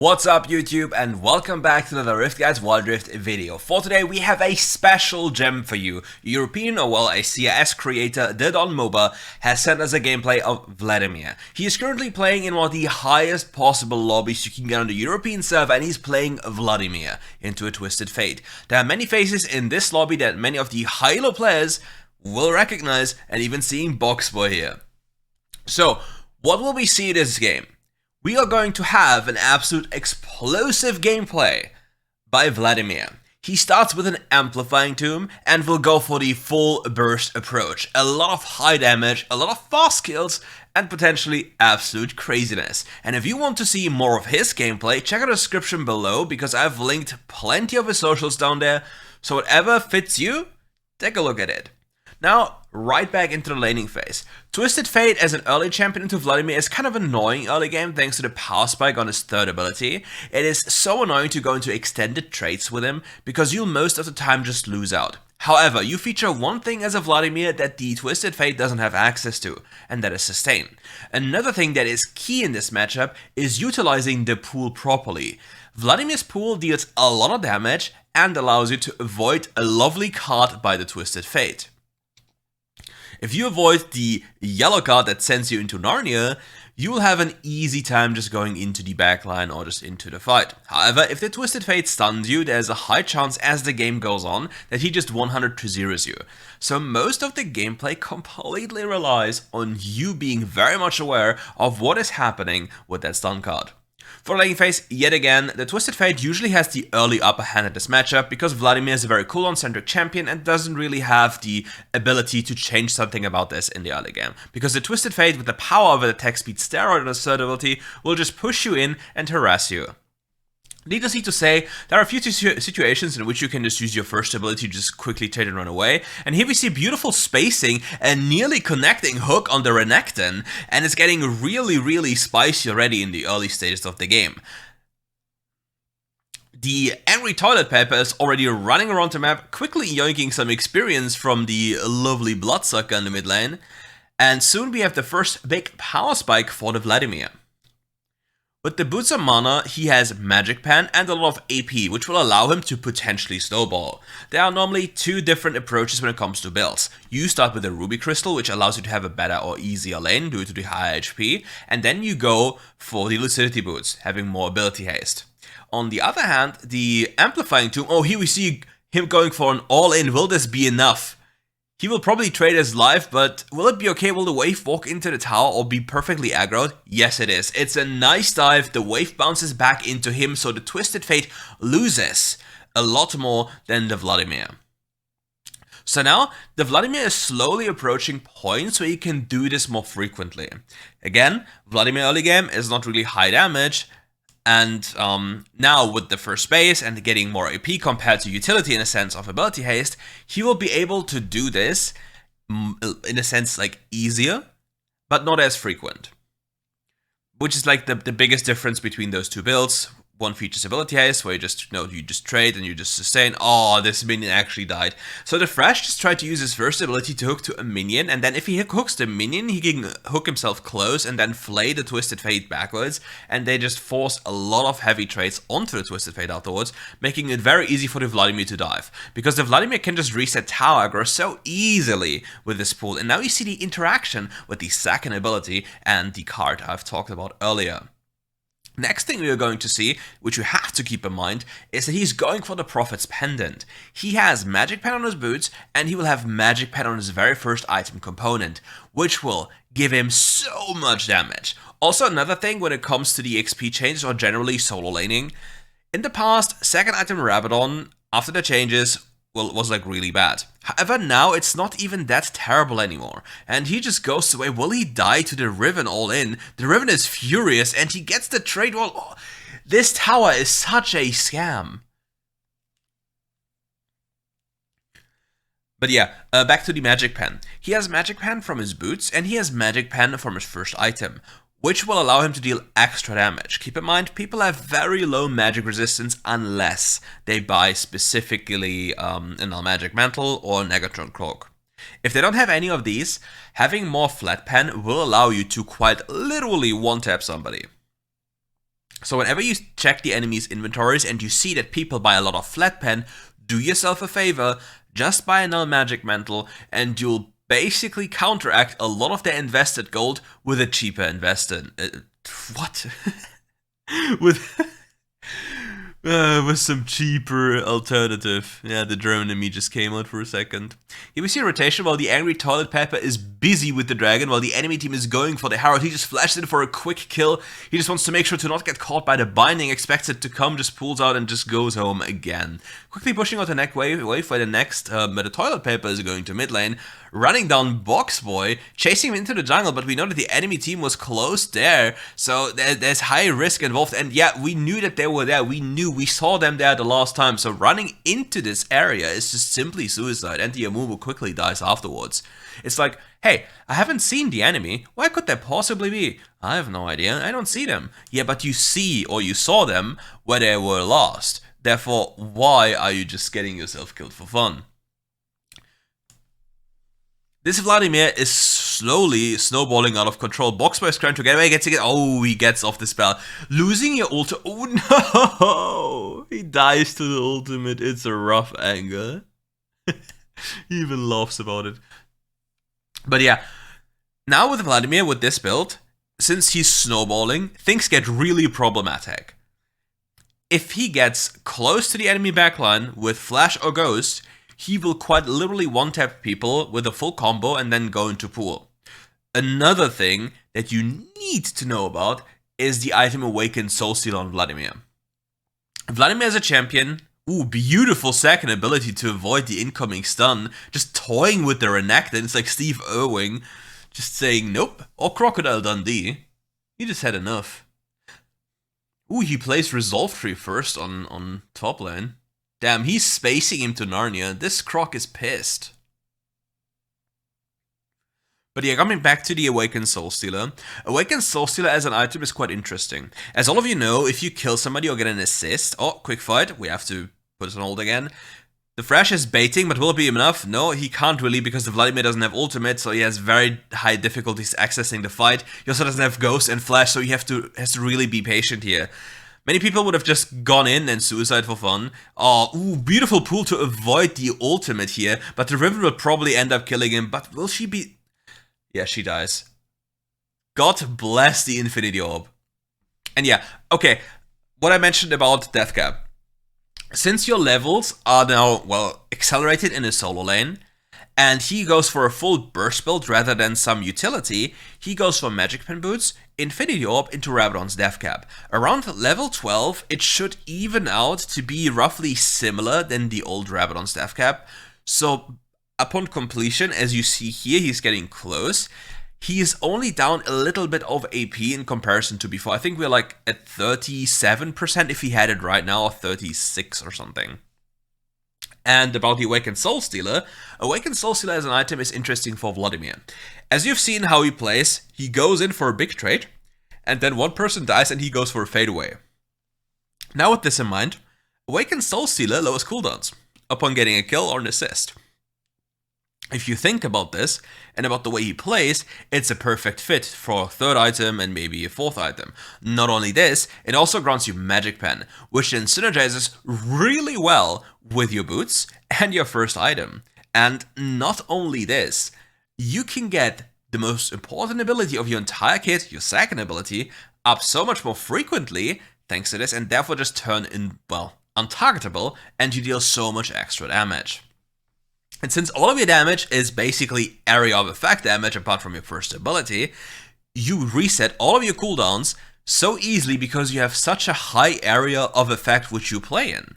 What's up YouTube, and welcome back to another RiftGuides WildRift video. For today we have a special gem for you. European, or well, a CIS creator, DonMoba, has sent us a gameplay of Vladimir. He is currently playing in one of the highest possible lobbies you can get on the European server, and he's playing Vladimir into a Twisted Fate. There are many faces in this lobby that many of the high-elo players will recognize, and even seeing Boxboy here. So, what will we see in this game? We are going to have an absolute explosive gameplay by Vladimir. He starts with an amplifying tomb and will go for the full burst approach. A lot of high damage, a lot of fast kills, and potentially absolute craziness. And if you want to see more of his gameplay, check out the description below because I've linked plenty of his socials down there. So whatever fits you, take a look at it. Now, right back into the laning phase. Twisted Fate as an early champion into Vladimir is kind of annoying early game thanks to the power spike on his third ability. It is so annoying to go into extended traits with him because you'll most of the time just lose out. However, you feature one thing as a Vladimir that the Twisted Fate doesn't have access to, and that is sustain. Another thing that is key in this matchup is utilizing the pool properly. Vladimir's pool deals a lot of damage and allows you to avoid a lovely card by the Twisted Fate. If you avoid the yellow card that sends you into Narnia, you will have an easy time just going into the backline or just into the fight. However, if the Twisted Fate stuns you, there's a high chance as the game goes on that he just 100-0s you. So most of the gameplay completely relies on you being very much aware of what is happening with that stun card. For the laning phase, yet again, the Twisted Fate usually has the early upper hand at this matchup because Vladimir is a very cooldown-centric champion and doesn't really have the ability to change something about this in the early game. Because the Twisted Fate, with the power of an attack speed steroid and a third ability, will just push you in and harass you. Needlessly to say, there are a few situations in which you can just use your first ability to just quickly trade and run away, and here we see beautiful spacing and nearly connecting hook on the Renekton, and it's getting really spicy already in the early stages of the game. The Angry Toilet Paper is already running around the map, quickly yoinking some experience from the lovely Bloodsucker in the mid lane, and soon we have the first big power spike for the Vladimir. With the Boots of Mana, he has Magic Pen and a lot of AP, which will allow him to potentially snowball. There are normally two different approaches when it comes to builds. You start with a Ruby Crystal, which allows you to have a better or easier lane due to the higher HP, and then you go for the Lucidity Boots, having more ability haste. On the other hand, the Amplifying Tomb, oh, here we see him going for an all-in. Will this be enough? He will probably trade his life, but will it be okay? Will the wave walk into the tower or be perfectly aggroed? Yes, it is. It's a nice dive. The wave bounces back into him, so the Twisted Fate loses a lot more than the Vladimir. So now, the Vladimir is slowly approaching points where he can do this more frequently. Again, Vladimir early game is not really high damage, and now with the first base and getting more AP compared to utility in a sense of ability haste, he will be able to do this in a sense like easier, but not as frequent. Which is like the biggest difference between those two builds. One features ability haste, where you just trade and you just sustain. Oh, this minion actually died. So the Thresh just tried to use his first ability to hook to a minion, and then if he hooks the minion, he can hook himself close and then flay the Twisted Fate backwards, and they just force a lot of heavy trades onto the Twisted Fate afterwards, making it very easy for the Vladimir to dive. Because the Vladimir can just reset tower aggro so easily with this pool, and now you see the interaction with the second ability and the card I've talked about earlier. Next thing we are going to see, which you have to keep in mind, is that he's going for the Prophet's Pendant. He has Magic Pen on his boots, and he will have Magic Pen on his very first item component, which will give him so much damage. Also, another thing when it comes to the XP changes or generally solo laning, in the past, second item Rabadon, after the changes, was like really bad. However, now it's not even that terrible anymore, and he just goes away. Will he die to the Riven all in? The Riven is furious, and he gets the trade wall. Oh, this tower is such a scam. But yeah, back to the Magic Pen. He has Magic Pen from his boots, and he has Magic Pen from his first item, which will allow him to deal extra damage. Keep in mind, people have very low magic resistance unless they buy specifically a Null Magic Mantle or Negatron Cloak. If they don't have any of these, having more flat pen will allow you to quite literally one-tap somebody. So whenever you check the enemy's inventories and you see that people buy a lot of flat pen, do yourself a favor, just buy a null magic mantle, and you'll basically counteract a lot of their invested gold with a cheaper invested. What? with some cheaper alternative. Yeah, the German in me just came out for a second. Here we see a rotation while the angry toilet paper is busy with the dragon, while the enemy team is going for the Herald. He just flashed in for a quick kill. He just wants to make sure to not get caught by the binding, expects it to come, just pulls out and just goes home again. Quickly pushing out the neck wave where the next, the toilet paper is going to mid lane, running down Box Boy, chasing him into the jungle, but we know that the enemy team was close there, so there's high risk involved, and yeah, we knew that they were there, we saw them there the last time, so running into this area is just simply suicide, and the Amumu quickly dies afterwards. It's like, hey, I haven't seen the enemy, where could they possibly be? I have no idea, I don't see them. Yeah, but you see, or you saw them, where they were lost. Therefore, why are you just getting yourself killed for fun? This Vladimir is slowly snowballing out of control. Boxboy is trying to get away, he gets off the spell. Losing your ult, oh no! He dies to the ultimate, it's a rough angle. He even laughs about it. But yeah, now with Vladimir, with this build, since he's snowballing, things get really problematic. If he gets close to the enemy backline with Flash or Ghost, he will quite literally one-tap people with a full combo and then go into pool. Another thing that you need to know about is the item Awakened Soulstealer on Vladimir. Vladimir is a champion. Ooh, beautiful second ability to avoid the incoming stun. Just toying with the Renekton. It's like Steve Irwin just saying nope. Or Crocodile Dundee. He just had enough. Ooh, he plays Resolve Tree first on top lane. Damn, he's spacing him to Narnia. This Croc is pissed. But yeah, coming back to the Awakened Soulstealer. Awakened Soulstealer as an item is quite interesting. As all of you know, if you kill somebody or get an assist... Oh, quick fight. We have to put it on hold again. The Thresh is baiting, but will it be enough? No, he can't really because the Vladimir doesn't have ultimate, so he has very high difficulties accessing the fight. He also doesn't have Ghost and Flash, so he has to really be patient here. Many people would have just gone in and suicide for fun. Oh, ooh, beautiful pool to avoid the ultimate here, but the Riven will probably end up killing him, but will she be... Yeah, she dies. God bless the Infinity Orb. And yeah, okay, what I mentioned about Death Cap. Since your levels are now, well, accelerated in a solo lane, and he goes for a full burst build rather than some utility, he goes for Magic Pen Boots, Infinity Orb into Rabadon's Death Cap. Around level 12, it should even out to be roughly similar than the old Rabadon's Death Cap. So upon completion, as you see here, he's getting close. He is only down a little bit of AP in comparison to before. I think we're like at 37% if he had it right now, or 36 or something. And about the Awakened Soulstealer, Awakened Soulstealer as an item is interesting for Vladimir. As you've seen how he plays, he goes in for a big trade, and then one person dies and he goes for a fadeaway. Now with this in mind, Awakened Soulstealer lowers cooldowns upon getting a kill or an assist. If you think about this, and about the way he plays, it's a perfect fit for a third item and maybe a fourth item. Not only this, it also grants you Magic Pen, which then synergizes really well with your boots and your first item. And not only this, you can get the most important ability of your entire kit, your second ability, up so much more frequently thanks to this, and therefore just turn in, well, untargetable, and you deal so much extra damage. And since all of your damage is basically area of effect damage apart from your first ability, you reset all of your cooldowns so easily because you have such a high area of effect which you play in.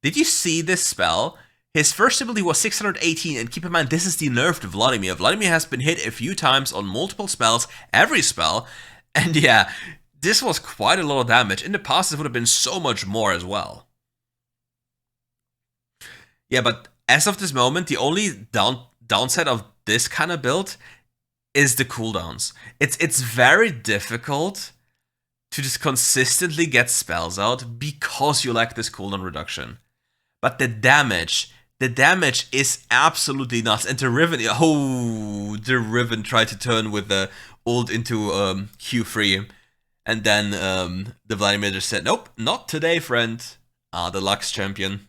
Did you see this spell? His first ability was 618, and keep in mind this is the nerfed Vladimir. Vladimir has been hit a few times on multiple spells, every spell, and yeah, this was quite a lot of damage. In the past it would have been so much more as well. Yeah, but as of this moment, the only downside of this kind of build is the cooldowns. It's very difficult to just consistently get spells out because you lack this cooldown reduction. But the damage is absolutely nuts. And the Riven tried to turn with the ult into Q3. And then the Vladimir just said, nope, not today, friend. The Lux champion.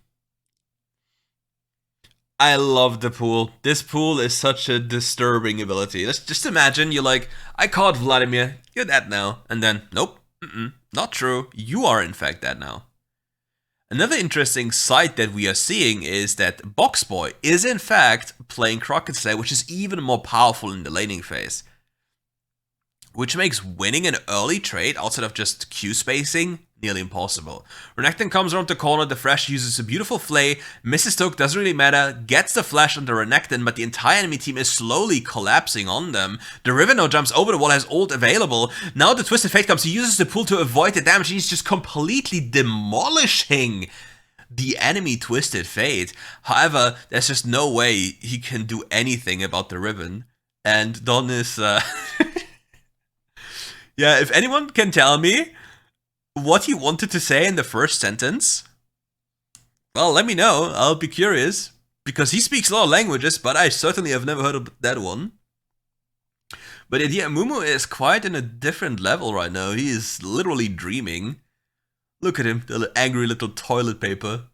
I love the pool. This pool is such a disturbing ability. Let's just imagine you're like, I caught Vladimir, you're dead now. And then, nope, not true. You are in fact dead now. Another interesting sight that we are seeing is that Boxboy is in fact playing Crockett Slayer, which is even more powerful in the laning phase. Which makes winning an early trade outside of just Q spacing nearly impossible. Renekton comes around the corner, the Thresh uses a beautiful flay, misses Took, doesn't really matter, gets the flash on the Renekton, but the entire enemy team is slowly collapsing on them. The Riven now jumps over the wall, has ult available. Now the Twisted Fate comes, he uses the pool to avoid the damage, he's just completely demolishing the enemy Twisted Fate. However, there's just no way he can do anything about the Riven. And Don is... yeah, if anyone can tell me what he wanted to say in the first sentence, well, let me know. I'll be curious. Because he speaks a lot of languages, but I certainly have never heard of that one. But yeah, Mumu is quite in a different level right now. He is literally dreaming. Look at him, the angry little toilet paper.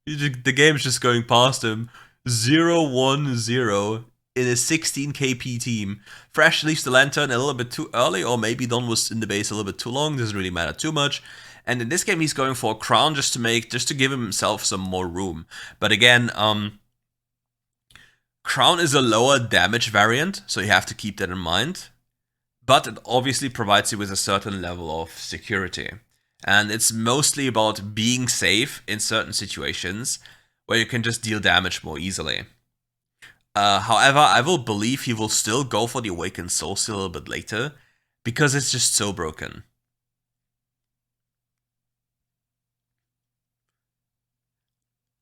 The game's just going past him. 0-1-0. In a 16 KP team. Thresh leaves the Lantern a little bit too early, or maybe Don was in the base a little bit too long, doesn't really matter too much. And in this game he's going for a crown just to give himself some more room. But again, crown is a lower damage variant, so you have to keep that in mind. But it obviously provides you with a certain level of security. And it's mostly about being safe in certain situations where you can just deal damage more easily. However, I will believe he will still go for the Awakened Soulsteel a little bit later, because it's just so broken.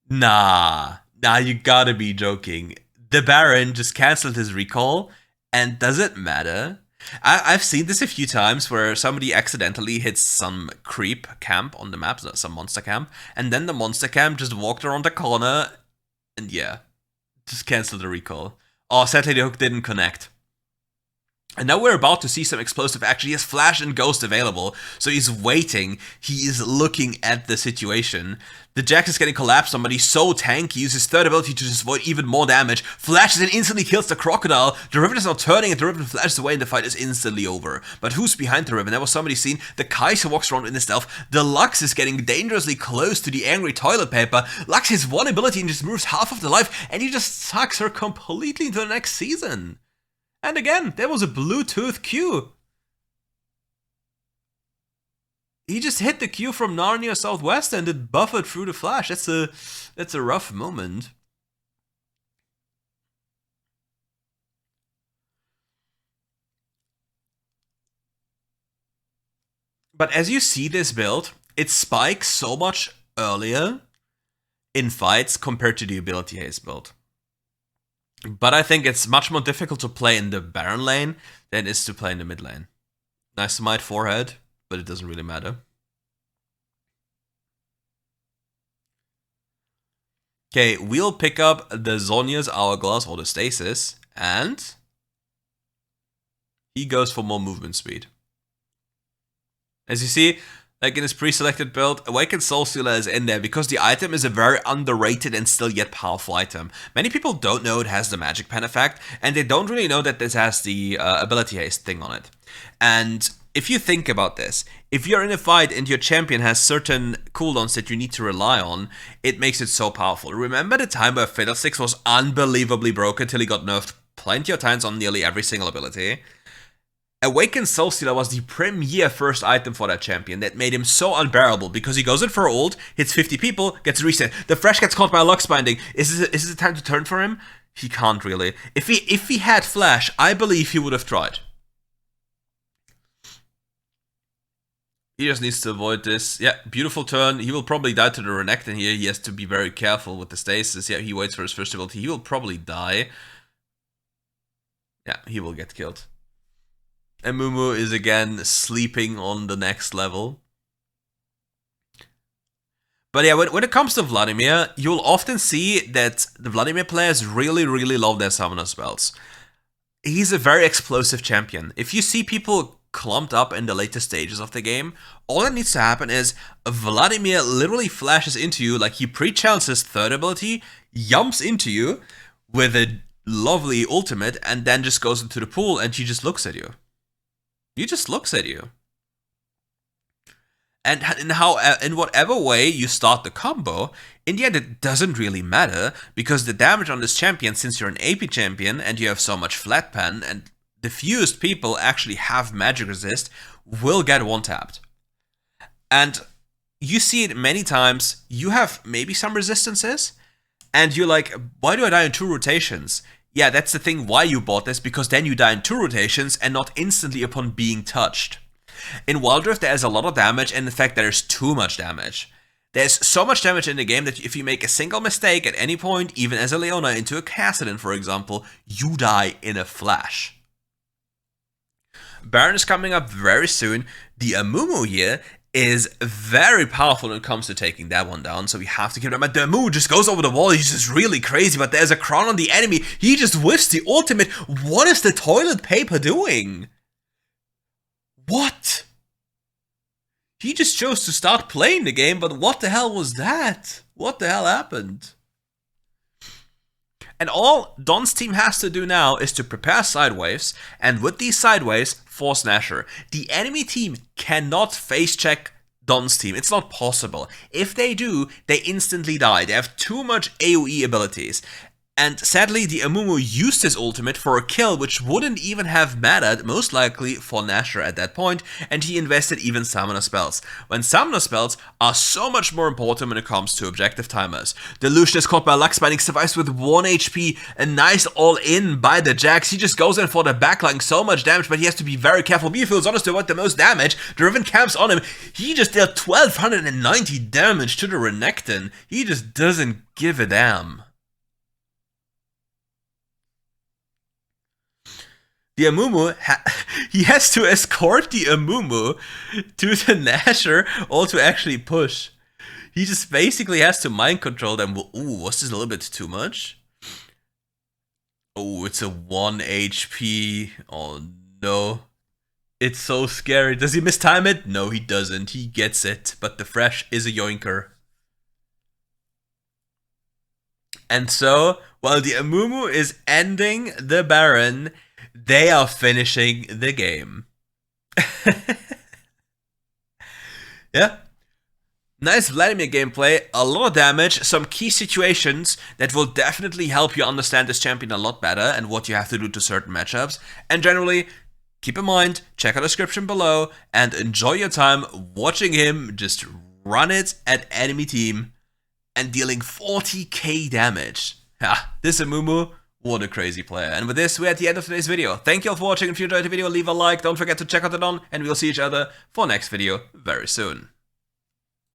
Nah, you gotta be joking. The Baron just cancelled his recall, and does it matter? I've seen this a few times where somebody accidentally hits some creep camp on the map, some monster camp, and then the monster camp just walked around the corner, and yeah. Just cancel the recall. Oh, sadly the hook didn't connect. And now we're about to see some explosive action. He has Flash and Ghost available, so he's waiting. He is looking at the situation. The Jax is getting collapsed on, but he's so tanky. He uses his third ability to just avoid even more damage. Flashes and instantly kills the Crocodile. The Riven is now turning, and the Riven flashes away, and the fight is instantly over. But who's behind the Riven? There was somebody seen. The Kaiser walks around in the stealth. The Lux is getting dangerously close to the angry toilet paper. Lux has one ability and just moves half of the life, and he just sucks her completely into the next season. And again, there was a Bluetooth Q. He just hit the Q from Narnia Southwest and it buffered through the flash. That's a rough moment. But as you see this build, it spikes so much earlier in fights compared to the ability haste build. But I think it's much more difficult to play in the Baron lane than it is to play in the mid lane. Nice Smite forehead, but it doesn't really matter. Okay, we'll pick up the Zhonya's Hourglass or the Stasis, and he goes for more movement speed. As you see, like in his pre-selected build, Awakened Soulstealer is in there because the item is a very underrated and still yet powerful item. Many people don't know it has the magic pen effect, and they don't really know that this has the ability haste thing on it. And if you think about this, if you're in a fight and your champion has certain cooldowns that you need to rely on, it makes it so powerful. Remember the time where Fiddlesticks was unbelievably broken till he got nerfed plenty of times on nearly every single ability? Awakened Soulstealer was the premier first item for that champion that made him so unbearable because he goes in for ult, hits 50 people, gets reset. The Thresh gets caught by a Lux Binding. Is this a time to turn for him? He can't really. If he had Flash, I believe he would have tried. He just needs to avoid this. Yeah, beautiful turn. He will probably die to the Renekton here. He has to be very careful with the stasis. Yeah, he waits for his first ability. He will probably die. Yeah, he will get killed. And Mumu is again sleeping on the next level. But yeah, when it comes to Vladimir, you'll often see that the Vladimir players really love their summoner spells. he's a very explosive champion. If you see people clumped up in the later stages of the game, all that needs to happen is Vladimir literally flashes into you, like he pre-channels his third ability, jumps into you with a lovely ultimate, and then just goes into the pool and he just looks at you. He just looks at you. And in whatever way you start the combo, in the end it doesn't really matter, because the damage on this champion, since you're an AP champion and you have so much flat pen and diffused people actually have magic resist, will get one-tapped. And you see it many times. You have maybe some resistances, and you're like, why do I die in 2 rotations? Yeah, that's the thing why you bought this, because then you die in 2 rotations and not instantly upon being touched. In WildRift, there's a lot of damage, and in fact, there's too much damage. There's so much damage in the game that if you make a single mistake at any point, even as a Leona into a Kassadin, for example, you die in a flash. Baron is coming up very soon. The Amumu here is very powerful when it comes to taking that one down, so we have to keep him. The Amumu just goes over the wall, he's just really crazy, but there's a crown on the enemy. He just whiffs the ultimate. What is the toilet paper doing? What? He just chose to start playing the game, but what the hell was that? What the hell happened? And all Don's team has to do now is to prepare side waves, and with these side waves, force Nashor. The enemy team cannot face check Don's team. It's not possible. If they do, they instantly die. They have too much AoE abilities. And sadly, the Amumu used his ultimate for a kill, which wouldn't even have mattered, most likely, for Nashor at that point, and he invested even summoner spells. When summoner spells are so much more important when it comes to objective timers. The Lucian is caught by Lux Binding, survives with 1 HP, a nice all-in by the Jax. He just goes in for the backline, so much damage, but he has to be very careful. Beeful is honest to avoid the most damage. The Riven camps on him. He just dealt 1290 damage to the Renekton. He just doesn't give a damn. The Amumu, he has to escort the Amumu to the Nashor, or to actually push. He just basically has to mind control them. Ooh, was this a little bit too much? Oh, it's a 1 HP. Oh no. It's so scary. Does he mistime it? No, he doesn't. He gets it. But the Fresh is a yoinker. And so, while the Amumu is ending the Baron, they are finishing the game. Yeah. Nice Vladimir gameplay, a lot of damage, some key situations that will definitely help you understand this champion a lot better and what you have to do to certain matchups. And generally, keep in mind, check out the description below and enjoy your time watching him just run it at enemy team and dealing 40k damage. Ha, this Amumu, what a crazy player. And with this, we're at the end of today's video. Thank you all for watching. If you enjoyed the video, leave a like. Don't forget to check out the Don, and we'll see each other for next video very soon.